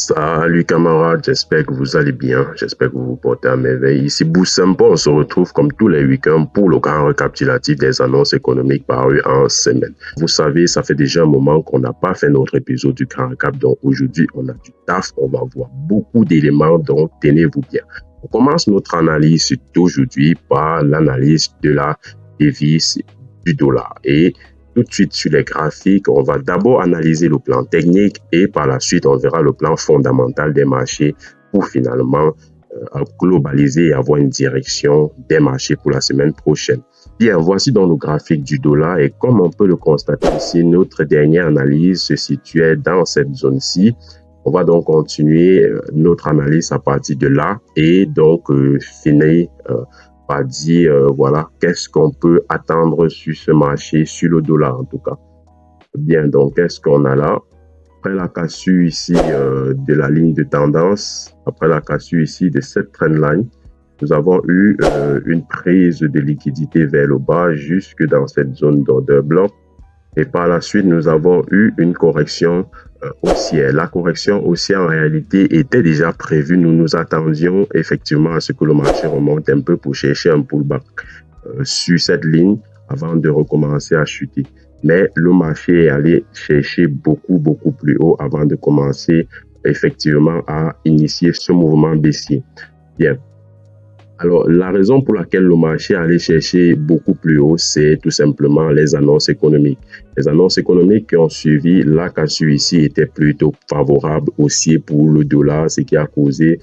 Salut camarades, j'espère que vous allez bien, j'espère que vous vous portez à merveille. Ici Boussampo, on se retrouve comme tous les week-ends pour le grand récapitulatif des annonces économiques parues en semaine. Vous savez, ça fait déjà un moment qu'on n'a pas fait notre épisode du grand récap, donc aujourd'hui on a du taf, on va voir beaucoup d'éléments, donc tenez-vous bien. On commence notre analyse d'aujourd'hui par l'analyse de la devise du dollar et tout de suite sur les graphiques, on va d'abord analyser le plan technique et par la suite, on verra le plan fondamental des marchés pour finalement globaliser et avoir une direction des marchés pour la semaine prochaine. Bien, voici donc le graphique du dollar et comme on peut le constater ici, notre dernière analyse se situait dans cette zone-ci. On va donc continuer notre analyse à partir de là et donc finir pas dire voilà qu'est-ce qu'on peut attendre sur ce marché, sur le dollar en tout cas. Bien, donc qu'est-ce qu'on a là? Après la cassure ici de la ligne de tendance, après la cassure ici de cette trendline, nous avons eu une prise de liquidité vers le bas jusque dans cette zone d'order bloc. Et par la suite, nous avons eu une correction haussière. La correction haussière, en réalité, était déjà prévue. Nous nous attendions effectivement à ce que le marché remonte un peu pour chercher un pullback sur cette ligne avant de recommencer à chuter. Mais le marché est allé chercher beaucoup plus haut avant de commencer effectivement à initier ce mouvement baissier. Bien. Alors, la raison pour laquelle le marché allait chercher beaucoup plus haut, c'est tout simplement les annonces économiques. Les annonces économiques qui ont suivi la cassure ici étaient plutôt favorables aussi pour le dollar, ce qui a causé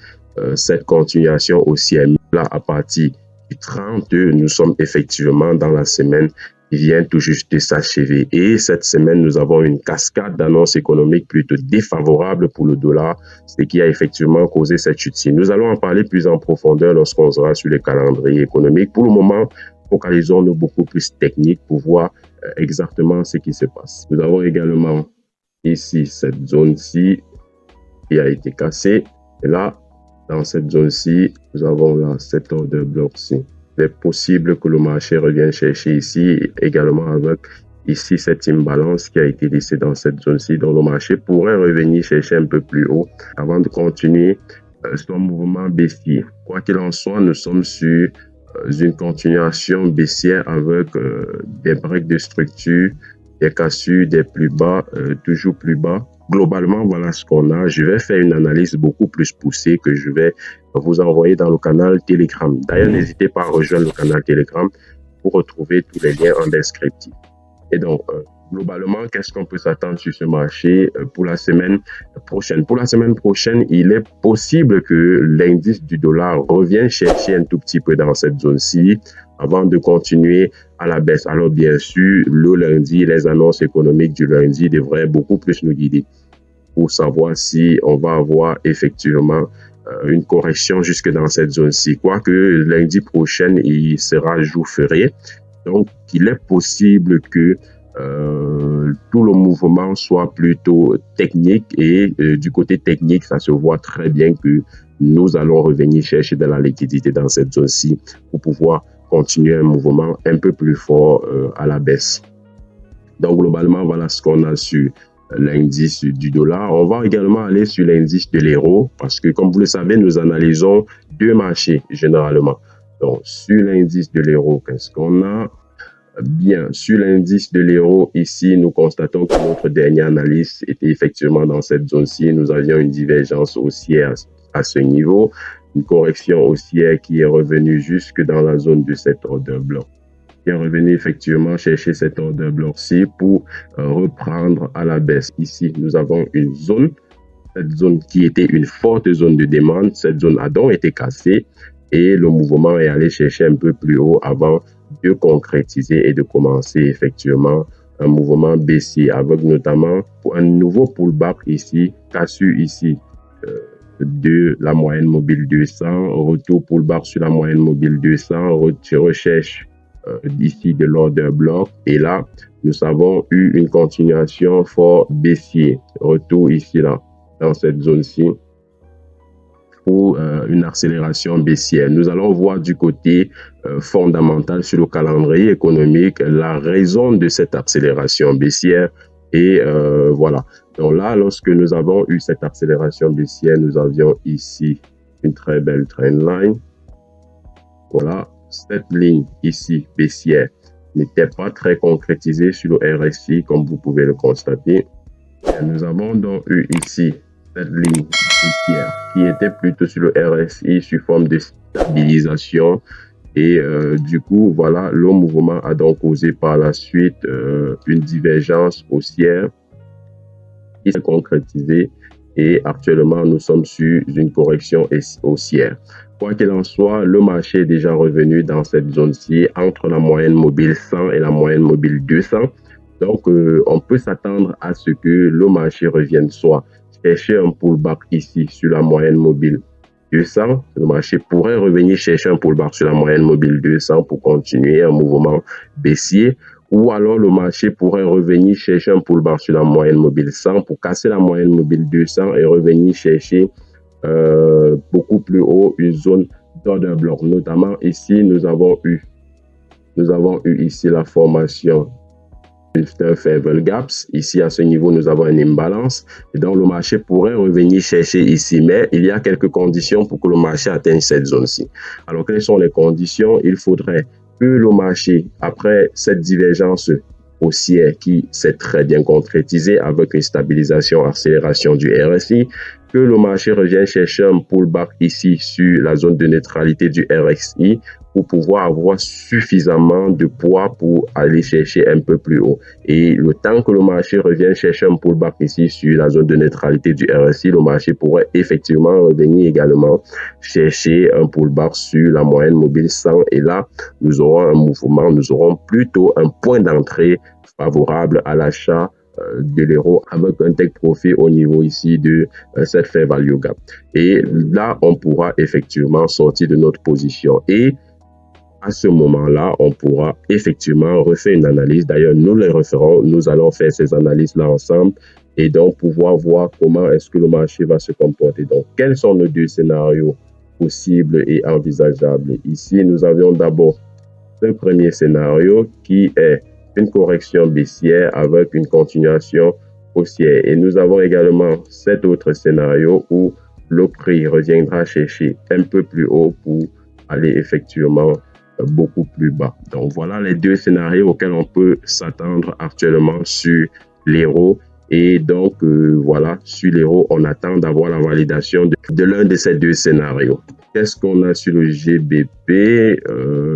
cette continuation haussière. Là, à partir du 30, nous sommes effectivement dans la semaine qui vient tout juste de s'achever. Et cette semaine, nous avons une cascade d'annonces économiques plutôt défavorables pour le dollar, ce qui a effectivement causé cette chute-ci. Nous allons en parler plus en profondeur lorsqu'on sera sur les calendriers économiques. Pour le moment, focalisons-nous beaucoup plus techniques pour voir exactement ce qui se passe. Nous avons également ici cette zone-ci qui a été cassée. Et là, dans cette zone-ci, nous avons là cet order bloc-ci. Il est possible que le marché revienne chercher ici également avec ici cette imbalance qui a été laissée dans cette zone-ci. Donc le marché pourrait revenir chercher un peu plus haut avant de continuer son mouvement baissier. Quoi qu'il en soit, nous sommes sur une continuation baissière avec des breaks de structure, des cassures, des plus bas, toujours plus bas. Globalement, voilà ce qu'on a. Je vais faire une analyse beaucoup plus poussée que je vais vous envoyer dans le canal Telegram. D'ailleurs, n'hésitez pas à rejoindre le canal Telegram pour retrouver tous les liens en descriptif. Et donc, globalement, qu'est-ce qu'on peut s'attendre sur ce marché pour la semaine prochaine? Pour la semaine prochaine, il est possible que l'indice du dollar revienne chercher un tout petit peu dans cette zone-ci avant de continuer à la baisse. Alors bien sûr, le lundi, les annonces économiques du lundi devraient beaucoup plus nous guider pour savoir si on va avoir effectivement une correction jusque dans cette zone-ci. Quoique lundi prochain, il sera jour férié. Donc, il est possible que tout le mouvement soit plutôt technique et du côté technique, ça se voit très bien que nous allons revenir chercher de la liquidité dans cette zone-ci pour pouvoir continuer un mouvement un peu plus fort à la baisse. Donc, globalement, voilà ce qu'on a sur l'indice du dollar. On va également aller sur l'indice de l'euro parce que, comme vous le savez, nous analysons deux marchés généralement. Donc, sur l'indice de l'euro, qu'est-ce qu'on a? Bien, sur l'indice de l'euro, ici, nous constatons que notre dernière analyse était effectivement dans cette zone-ci. Nous avions une divergence haussière à ce niveau, une correction haussière qui est revenue jusque dans la zone de cet order bloc. Qui est revenu effectivement chercher cet order bloc-ci pour reprendre à la baisse. Ici, nous avons une zone, cette zone qui était une forte zone de demande. Cette zone a donc été cassée et le mouvement est allé chercher un peu plus haut avant de concrétiser et de commencer effectivement un mouvement baissier avec notamment un nouveau pullback ici, cassure ici de la moyenne mobile 200, retour pullback sur la moyenne mobile 200, recherche d'ici de l'order bloc et là nous avons eu une continuation fort baissier, retour ici là dans cette zone-ci pour une accélération baissière. Nous allons voir du côté fondamental sur le calendrier économique la raison de cette accélération baissière Et voilà. Donc là, lorsque nous avons eu cette accélération baissière, nous avions ici une très belle trendline. Voilà, cette ligne ici baissière n'était pas très concrétisée sur le RSI, comme vous pouvez le constater. Et nous avons donc eu ici cette ligne baissière qui était plutôt sur le RSI sous forme de stabilisation. Et du coup, voilà, le mouvement a donc causé par la suite une divergence haussière qui s'est concrétisée. Et actuellement, nous sommes sur une correction haussière. Quoi qu'il en soit, le marché est déjà revenu dans cette zone-ci entre la moyenne mobile 100 et la moyenne mobile 200. Donc, on peut s'attendre à ce que le marché revienne soit chercher un pullback ici sur la moyenne mobile 200. Le marché pourrait revenir chercher un pullback sur la moyenne mobile 200 pour continuer un mouvement baissier. Ou alors le marché pourrait revenir chercher un pullback sur la moyenne mobile 100 pour casser la moyenne mobile 200 et revenir chercher beaucoup plus haut une zone d'order block. Notamment ici, nous avons eu ici la formation d'un favor gaps. Ici, à ce niveau, nous avons un imbalance. Et donc, le marché pourrait revenir chercher ici. Mais il y a quelques conditions pour que le marché atteigne cette zone-ci. Alors, quelles sont les conditions? Il faudrait que le marché, après cette divergence haussière qui s'est très bien concrétisée avec une stabilisation, accélération du RSI, que le marché revienne chercher un pullback ici sur la zone de neutralité du RSI pour pouvoir avoir suffisamment de poids pour aller chercher un peu plus haut. Et le temps que le marché revienne chercher un pullback ici sur la zone de neutralité du RSI, le marché pourrait effectivement revenir également chercher un pullback sur la moyenne mobile 100. Et là, nous aurons un mouvement, nous aurons plutôt un point d'entrée favorable à l'achat de l'euro avec un take profit au niveau ici de cette fair value gap. Et là, on pourra effectivement sortir de notre position. Et à ce moment-là, on pourra effectivement refaire une analyse. D'ailleurs, nous les referons, nous allons faire ces analyses-là ensemble et donc pouvoir voir comment est-ce que le marché va se comporter. Donc, quels sont nos deux scénarios possibles et envisageables? Ici, nous avions d'abord un premier scénario qui est une correction baissière avec une continuation haussière. Et nous avons également cet autre scénario où le prix reviendra chercher un peu plus haut pour aller effectivement beaucoup plus bas. Donc voilà les deux scénarios auxquels on peut s'attendre actuellement sur l'euro. Et donc voilà, sur l'euro, on attend d'avoir la validation de l'un de ces deux scénarios. Qu'est-ce qu'on a sur le GBP?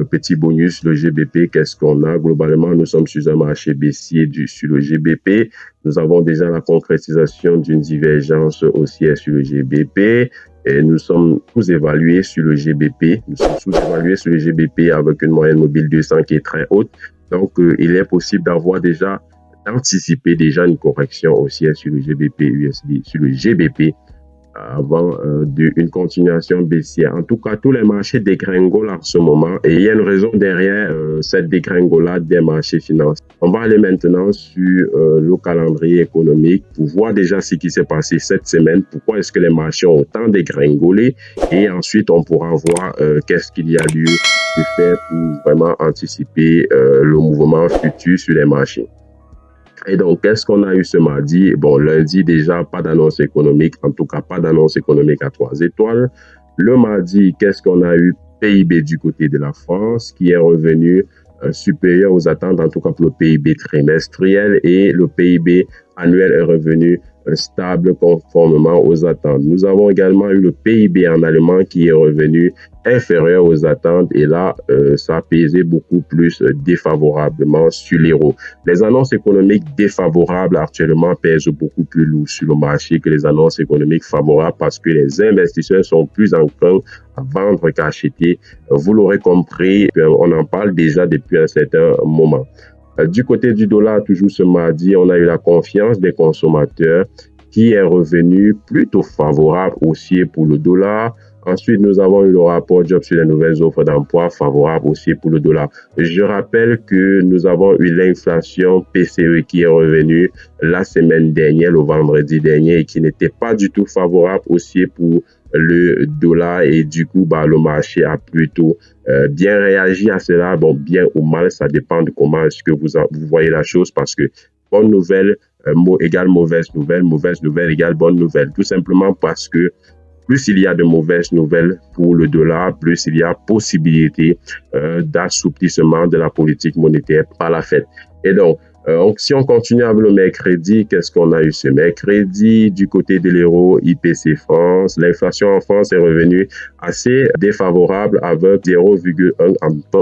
Petit bonus, le GBP, qu'est-ce qu'on a? Globalement, nous sommes sur un marché baissier sur le GBP. Nous avons déjà la concrétisation d'une divergence haussière sur le GBP. Et nous sommes sous-évalués sur le GBP. Nous sommes sous-évalués sur le GBP avec une moyenne mobile 200 qui est très haute. Donc, il est possible d'anticiper déjà une correction haussière sur le GBP USD, sur le GBP avant une continuation baissière. En tout cas, tous les marchés dégringolent en ce moment et il y a une raison derrière cette dégringolade des marchés financiers. On va aller maintenant sur le calendrier économique pour voir déjà ce qui s'est passé cette semaine, pourquoi est-ce que les marchés ont autant dégringolé et ensuite on pourra voir qu'est-ce qu'il y a lieu de faire pour vraiment anticiper le mouvement futur sur les marchés. Et donc, qu'est-ce qu'on a eu ce mardi? Bon, lundi, déjà, pas d'annonce économique, en tout cas, pas d'annonce économique à 3 étoiles. Le mardi, qu'est-ce qu'on a eu? PIB du côté de la France, qui est revenu supérieur aux attentes, en tout cas pour le PIB trimestriel, et le PIB annuel est revenu stable conformément aux attentes. Nous avons également eu le PIB en allemand qui est revenu inférieur aux attentes et là, ça a pesé beaucoup plus défavorablement sur l'euro. Les annonces économiques défavorables actuellement pèsent beaucoup plus lourd sur le marché que les annonces économiques favorables parce que les investisseurs sont plus enclins à vendre qu'à acheter. Vous l'aurez compris, on en parle déjà depuis un certain moment. Du côté du dollar, toujours ce mardi, on a eu la confiance des consommateurs qui est revenu plutôt favorable aussi pour le dollar. Ensuite, nous avons eu le rapport Job sur les nouvelles offres d'emploi favorable aussi pour le dollar. Je rappelle que nous avons eu l'inflation PCE qui est revenue la semaine dernière, le vendredi dernier, et qui n'était pas du tout favorable aussi pour le dollar et du coup le marché a plutôt bien réagi à cela. Bon, bien ou mal, ça dépend de comment est-ce que vous voyez la chose parce que bonne nouvelle, égale mauvaise nouvelle égale bonne nouvelle. Tout simplement parce que plus il y a de mauvaises nouvelles pour le dollar, plus il y a possibilité d'assouplissement de la politique monétaire par la Fed. Et donc, si on continue avec le mercredi, qu'est-ce qu'on a eu ce mercredi? Du côté de l'euro, IPC France, l'inflation en France est revenue assez défavorable avec 0,1.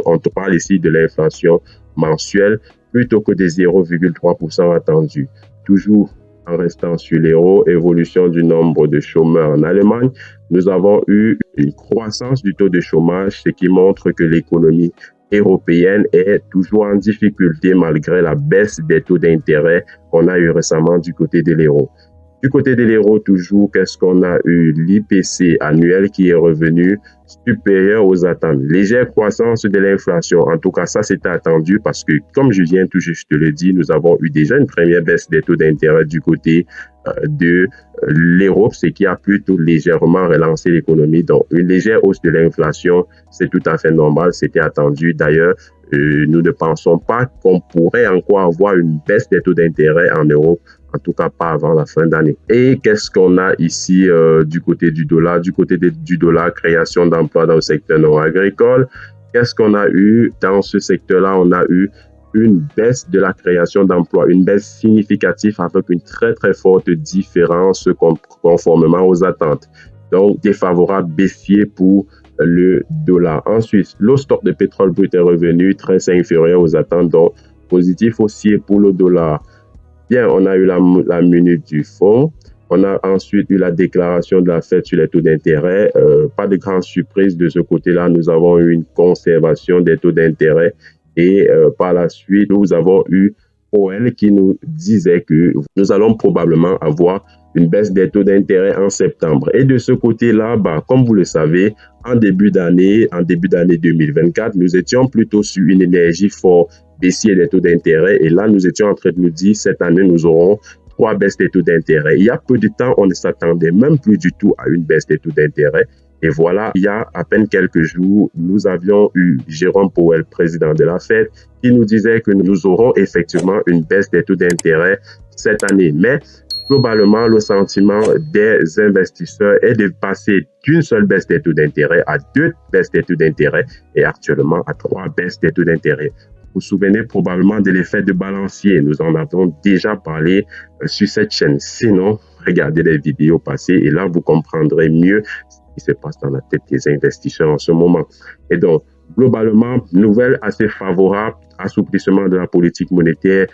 On te parle ici de l'inflation mensuelle plutôt que des 0,3% attendus. Toujours en restant sur l'euro, évolution du nombre de chômeurs en Allemagne, nous avons eu une croissance du taux de chômage, ce qui montre que l'économie européenne est toujours en difficulté malgré la baisse des taux d'intérêt qu'on a eu récemment du côté de l'euro. Du côté de l'euro, toujours, qu'est-ce qu'on a eu? L'IPC annuel qui est revenu supérieur aux attentes. Légère croissance de l'inflation. En tout cas, ça, c'était attendu parce que, comme je viens tout juste de le dire, nous avons eu déjà une première baisse des taux d'intérêt du côté de l'Europe, ce qui a plutôt légèrement relancé l'économie. Donc, une légère hausse de l'inflation, c'est tout à fait normal, c'était attendu. D'ailleurs, nous ne pensons pas qu'on pourrait encore avoir une baisse des taux d'intérêt en Europe, en tout cas pas avant la fin d'année. Et qu'est-ce qu'on a ici du côté du dollar? Du côté du dollar, création d'emplois dans le secteur non agricole. Qu'est-ce qu'on a eu dans ce secteur-là? On a eu une baisse de la création d'emplois, une baisse significative avec une très très forte différence conformément aux attentes. Donc, défavorable baissier pour le dollar. Ensuite, le stock de pétrole brut est revenu très inférieur aux attentes, donc positif aussi pour le dollar. Bien, on a eu la minute du fonds. On a ensuite eu la déclaration de la Fed sur les taux d'intérêt. Pas de grande surprise de ce côté-là. Nous avons eu une conservation des taux d'intérêt et par la suite, nous avons eu Powell qui nous disait que nous allons probablement avoir une baisse des taux d'intérêt en septembre. Et de ce côté-là, comme vous le savez, en début d'année 2024, nous étions plutôt sur une énergie fort baissière des taux d'intérêt. Et là, nous étions en train de nous dire, cette année, nous aurons 3 baisses des taux d'intérêt. Il y a peu de temps, on ne s'attendait même plus du tout à une baisse des taux d'intérêt. Et voilà, il y a à peine quelques jours, nous avions eu Jérôme Powell, président de la Fed, qui nous disait que nous aurons effectivement une baisse des taux d'intérêt cette année. Mais globalement, le sentiment des investisseurs est de passer d'une seule baisse des taux d'intérêt à 2 baisses des taux d'intérêt et actuellement à 3 baisses des taux d'intérêt. Vous vous souvenez probablement de l'effet de balancier. Nous en avons déjà parlé sur cette chaîne. Sinon, regardez les vidéos passées et là, vous comprendrez mieux ce qui se passe dans la tête des investisseurs en ce moment. Et donc, globalement, nouvelle assez favorable, assouplissement de la politique monétaire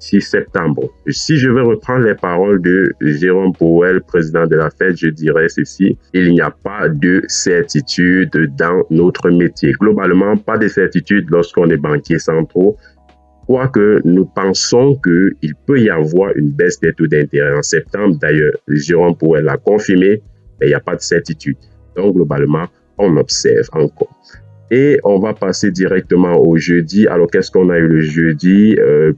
6 septembre. Si je veux reprendre les paroles de Jérôme Powell, président de la Fed, je dirais ceci: il n'y a pas de certitude dans notre métier. Globalement, pas de certitude lorsqu'on est banquier centraux. Quoique nous pensons qu'il peut y avoir une baisse des taux d'intérêt en septembre. D'ailleurs, Jérôme Powell l'a confirmé, mais il n'y a pas de certitude. Donc, globalement, on observe encore. Et on va passer directement au jeudi. Alors, qu'est-ce qu'on a eu le jeudi?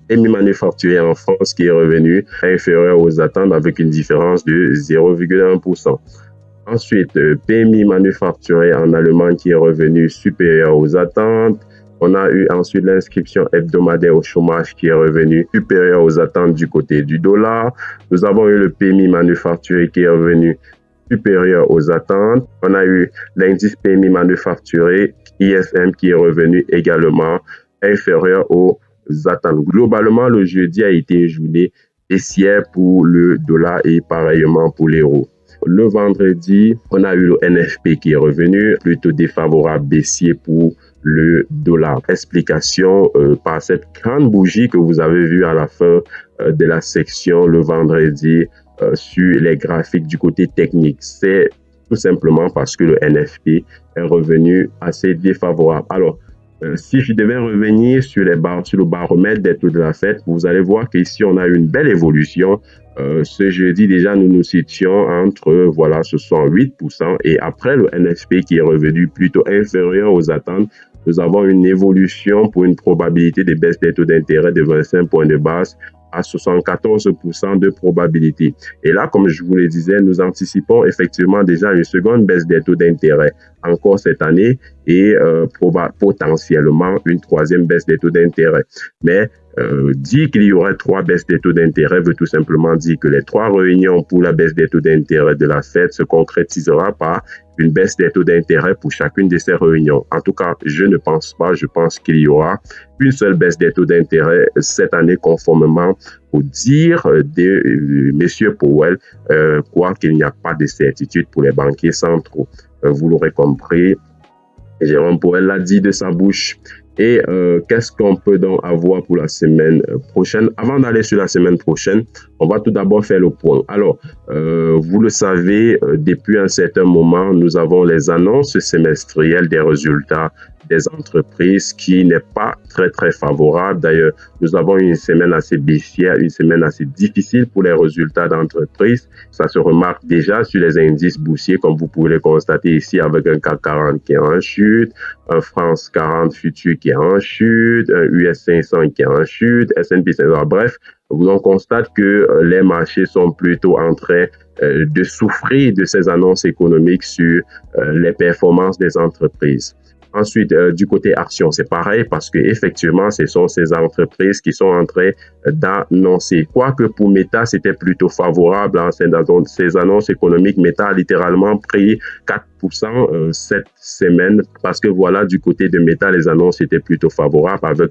PMI manufacturier en France qui est revenu inférieur aux attentes avec une différence de 0,1%. Ensuite, PMI manufacturier en Allemagne qui est revenu supérieur aux attentes. On a eu ensuite l'inscription hebdomadaire au chômage qui est revenu supérieur aux attentes du côté du dollar. Nous avons eu le PMI manufacturier qui est revenu supérieur aux attentes. On a eu l'indice PMI manufacturier ISM qui est revenu également inférieur aux attentes. Globalement, le jeudi a été une journée baissière pour le dollar et pareillement pour l'euro. Le vendredi, on a eu le NFP qui est revenu plutôt défavorable, baissier pour le dollar. Explication par cette grande bougie que vous avez vue à la fin de la section le vendredi sur les graphiques du côté technique. C'est tout simplement parce que le NFP est revenu assez défavorable. Alors, si je devais revenir sur le baromètre des taux de la Fed, vous allez voir qu'ici, on a eu une belle évolution. Ce jeudi, déjà, nous nous situons entre, voilà, ce sont 8%. Et après le NFP qui est revenu plutôt inférieur aux attentes, nous avons une évolution pour une probabilité de baisse des taux d'intérêt de 25 points de base à 74% de probabilité. Et là, comme je vous le disais, nous anticipons effectivement déjà une seconde baisse des taux d'intérêt encore cette année et potentiellement une troisième baisse des taux d'intérêt. Mais Dire qu'il y aurait 3 baisses des taux d'intérêt veut tout simplement dire que les 3 réunions pour la baisse des taux d'intérêt de la Fed se concrétisera par une baisse des taux d'intérêt pour chacune de ces réunions. En tout cas, je ne pense pas. Je pense qu'il y aura une seule baisse des taux d'intérêt cette année, conformément au dire de M. Powell, quoi qu'il n'y a pas de certitude pour les banquiers centraux. Vous l'aurez compris, Jérôme Powell l'a dit de sa bouche. Et qu'est-ce qu'on peut donc avoir pour la semaine prochaine? Avant d'aller sur la semaine prochaine, on va tout d'abord faire le point. Alors, vous le savez, depuis un certain moment, nous avons les annonces semestrielles des résultats des entreprises qui n'est pas très favorable. D'ailleurs, nous avons une semaine assez baissière, une semaine assez difficile pour les résultats d'entreprises. Ça se remarque déjà sur les indices boursiers, comme vous pouvez le constater ici, avec un CAC 40 qui est en chute, un France 40 futur qui est en chute, un US 500 qui est en chute, S&P 500. Bref, on constate que les marchés sont plutôt en train de souffrir de ces annonces économiques sur les performances des entreprises. Ensuite, du côté actions, c'est pareil parce que effectivement, ce sont ces entreprises qui sont en train d'annoncer. Quoique pour Meta, c'était plutôt favorable. Hein, ces annonces économiques, Meta a littéralement pris 4% cette semaine parce que voilà, du côté de Meta, les annonces étaient plutôt favorables avec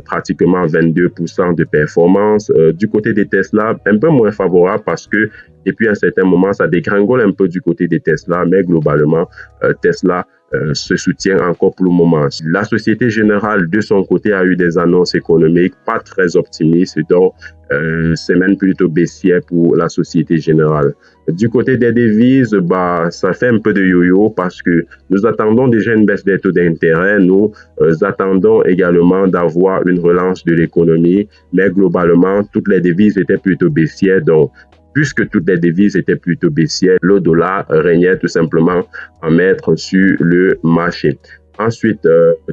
pratiquement 22% de performance. Du côté des Tesla, un peu moins favorable parce que depuis un certain moment, ça dégringole un peu du côté des Tesla, mais globalement, Tesla se soutient encore pour le moment. La Société Générale, de son côté, a eu des annonces économiques pas très optimistes, donc semaine plutôt baissière pour la Société Générale. Du côté des devises, ça fait un peu de yo-yo parce que nous attendons déjà une baisse des taux d'intérêt. Nous attendons également d'avoir une relance de l'économie, mais globalement, toutes les devises étaient plutôt baissières. Donc, puisque toutes les devises étaient plutôt baissières, le dollar régnait tout simplement en maître sur le marché. Ensuite,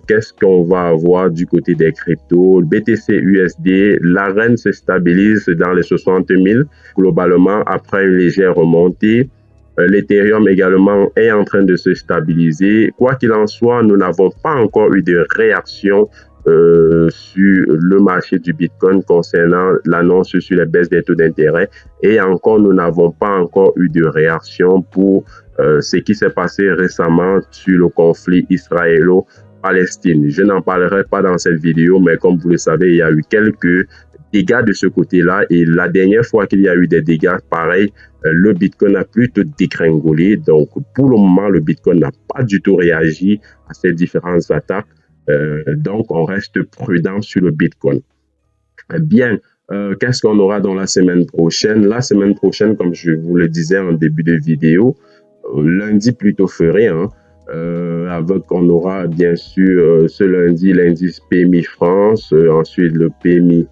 qu'est-ce qu'on va avoir du côté des cryptos? BTC USD, l'arène se stabilise dans les 60 000 globalement après une légère remontée. L'Ethereum également est en train de se stabiliser. Quoi qu'il en soit, nous n'avons pas encore eu de réaction sur le marché du Bitcoin concernant l'annonce sur les baisses des taux d'intérêt. Et encore, nous n'avons pas encore eu de réaction pour ce qui s'est passé récemment sur le conflit israélo-palestine. Je n'en parlerai pas dans cette vidéo, mais comme vous le savez, il y a eu quelques dégâts de ce côté-là. Et la dernière fois qu'il y a eu des dégâts, pareil, le Bitcoin a plutôt dégringolé. Donc, pour le moment, le Bitcoin n'a pas du tout réagi à ces différentes attaques. Donc, on reste prudent sur le Bitcoin. Bien, qu'est-ce qu'on aura dans la semaine prochaine? La semaine prochaine, comme je vous le disais en début de vidéo, lundi plutôt férié, hein, on aura bien sûr ce lundi l'indice PMI France, ensuite le PMI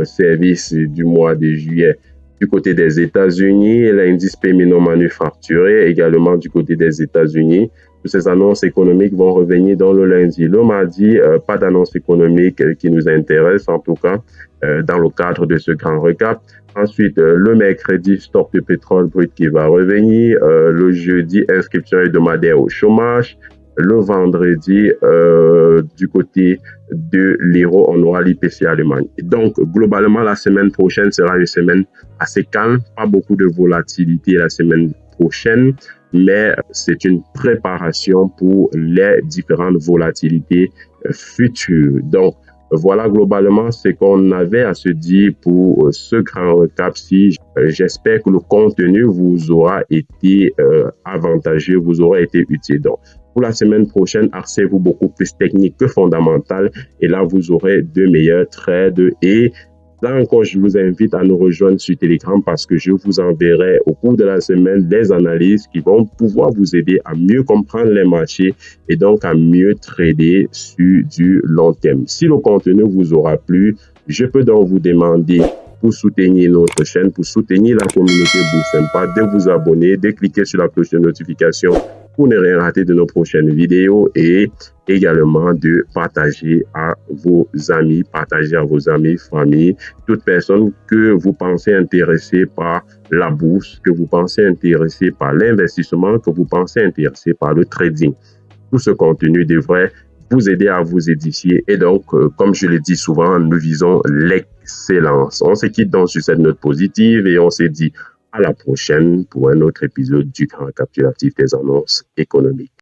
service du mois de juillet du côté des États-Unis, l'indice PMI non manufacturé également du côté des États-Unis. Toutes ces annonces économiques vont revenir dans le lundi. Le mardi, pas d'annonce économique qui nous intéresse, en tout cas, dans le cadre de ce grand recap. Ensuite, le mercredi, stock de pétrole brut qui va revenir. Le jeudi, inscription hebdomadaire au chômage. Le vendredi, du côté de l'euro, on aura l'IPC Allemagne. Et donc, globalement, la semaine prochaine sera une semaine assez calme. Pas beaucoup de volatilité la semaine prochaine, mais c'est une préparation pour les différentes volatilités futures. Donc, voilà globalement ce qu'on avait à se dire pour ce grand recap-ci. J'espère que le contenu vous aura été avantageux, vous aura été utile. Donc, pour la semaine prochaine, axez-vous beaucoup plus technique que fondamental et là, vous aurez de meilleurs trades. Et là encore, je vous invite à nous rejoindre sur Telegram parce que je vous enverrai au cours de la semaine des analyses qui vont pouvoir vous aider à mieux comprendre les marchés et donc à mieux trader sur du long terme. Si le contenu vous aura plu, je peux donc vous demander pour soutenir notre chaîne, pour soutenir la communauté Bourse Sympa, de vous abonner, de cliquer sur la cloche de notification pour ne rien rater de nos prochaines vidéos et également de partager à vos amis, famille, toute personne que vous pensez intéressée par la bourse, que vous pensez intéressée par l'investissement, que vous pensez intéressée par le trading. Tout ce contenu devrait vous aider à vous édifier. Et donc, comme je le dis souvent, nous visons l'excellence. On se quitte donc sur cette note positive et on se dit à la prochaine pour un autre épisode du Grand Récapitulatif des annonces économiques.